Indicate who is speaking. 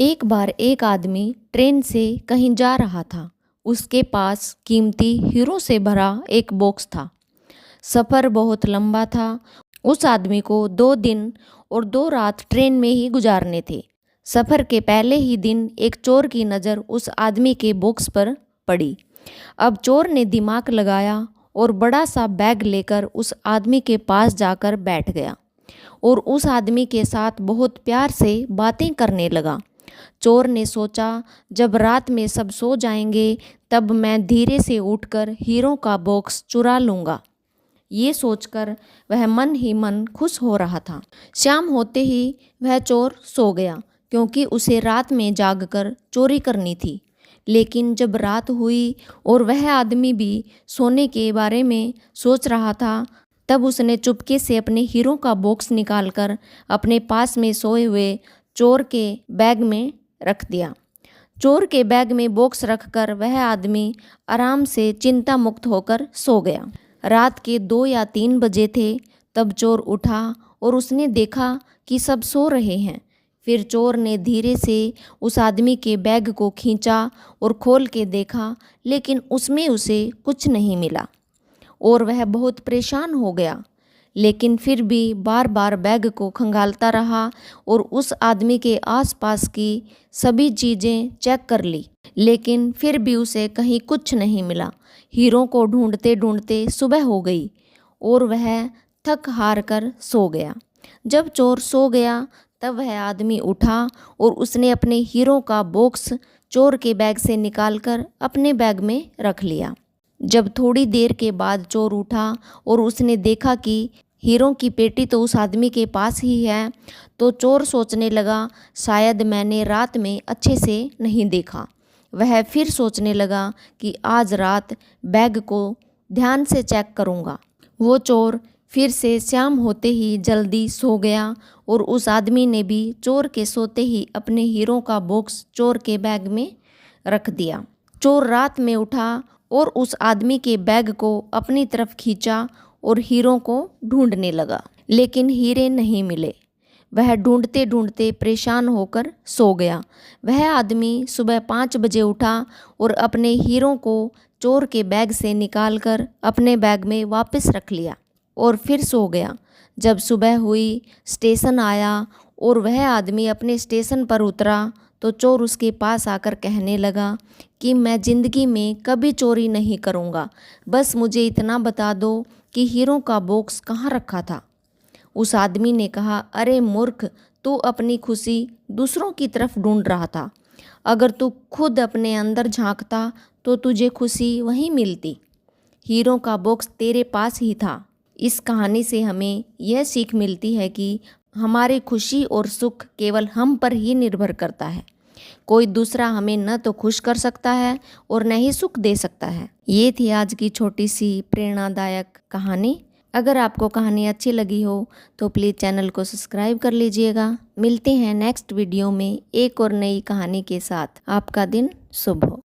Speaker 1: एक बार एक आदमी ट्रेन से कहीं जा रहा था। उसके पास कीमती हीरो से भरा एक बॉक्स था। सफ़र बहुत लंबा था। उस आदमी को 2 दिन और 2 रात ट्रेन में ही गुजारने थे। सफ़र के पहले ही दिन एक चोर की नज़र उस आदमी के बॉक्स पर पड़ी। अब चोर ने दिमाग लगाया और बड़ा सा बैग लेकर उस आदमी के पास जाकर बैठ गया और उस आदमी के साथ बहुत प्यार से बातें करने लगा। चोर ने सोचा, जब रात में सब सो जाएंगे तब मैं धीरे से उठकर हीरो का बॉक्स चुरा लूँगा। ये सोचकर वह मन ही मन खुश हो रहा था। शाम होते ही वह चोर सो गया, क्योंकि उसे रात में जागकर चोरी करनी थी। लेकिन जब रात हुई और वह आदमी भी सोने के बारे में सोच रहा था, तब उसने चुपके से अपने हीरो का बॉक्स निकालकर अपने पास में सोए हुए चोर के बैग में रख दिया। चोर के बैग में बॉक्स रखकर वह आदमी आराम से चिंता मुक्त होकर सो गया। रात के 2 या 3 बजे थे, तब चोर उठा और उसने देखा कि सब सो रहे हैं। फिर चोर ने धीरे से उस आदमी के बैग को खींचा और खोल के देखा, लेकिन उसमें उसे कुछ नहीं मिला और वह बहुत परेशान हो गया। लेकिन फिर भी बार बार बैग को खंगालता रहा और उस आदमी के आसपास की सभी चीज़ें चेक कर ली, लेकिन फिर भी उसे कहीं कुछ नहीं मिला। हीरो को ढूंढते ढूंढते सुबह हो गई और वह थक हार कर सो गया। जब चोर सो गया तब वह आदमी उठा और उसने अपने हीरो का बॉक्स चोर के बैग से निकालकर अपने बैग में रख लिया। जब थोड़ी देर के बाद चोर उठा और उसने देखा कि हीरो की पेटी तो उस आदमी के पास ही है, तो चोर सोचने लगा, शायद मैंने रात में अच्छे से नहीं देखा। वह फिर सोचने लगा कि आज रात बैग को ध्यान से चेक करूँगा। वो चोर फिर से शाम होते ही जल्दी सो गया और उस आदमी ने भी चोर के सोते ही अपने हीरो का बॉक्स चोर के बैग में रख दिया। चोर रात में उठा और उस आदमी के बैग को अपनी तरफ खींचा और हीरो को ढूंढने लगा, लेकिन हीरे नहीं मिले। वह ढूंढते ढूंढते परेशान होकर सो गया। वह आदमी सुबह 5 बजे उठा और अपने हीरो को चोर के बैग से निकालकर अपने बैग में वापस रख लिया और फिर सो गया। जब सुबह हुई, स्टेशन आया और वह आदमी अपने स्टेशन पर उतरा, तो चोर उसके पास आकर कहने लगा कि मैं ज़िंदगी में कभी चोरी नहीं करूँगा, बस मुझे इतना बता दो कि हीरो का बॉक्स कहाँ रखा था। उस आदमी ने कहा, अरे मूर्ख, तू अपनी खुशी दूसरों की तरफ ढूंढ रहा था। अगर तू खुद अपने अंदर झांकता तो तुझे खुशी वहीं मिलती। हीरो का बॉक्स तेरे पास ही था। इस कहानी से हमें यह सीख मिलती है कि हमारी खुशी और सुख केवल हम पर ही निर्भर करता है। कोई दूसरा हमें न तो खुश कर सकता है और न ही सुख दे सकता है। ये थी आज की छोटी सी प्रेरणादायक कहानी। अगर आपको कहानी अच्छी लगी हो तो प्लीज़ चैनल को सब्सक्राइब कर लीजिएगा। मिलते हैं नेक्स्ट वीडियो में एक और नई कहानी के साथ। आपका दिन शुभ हो।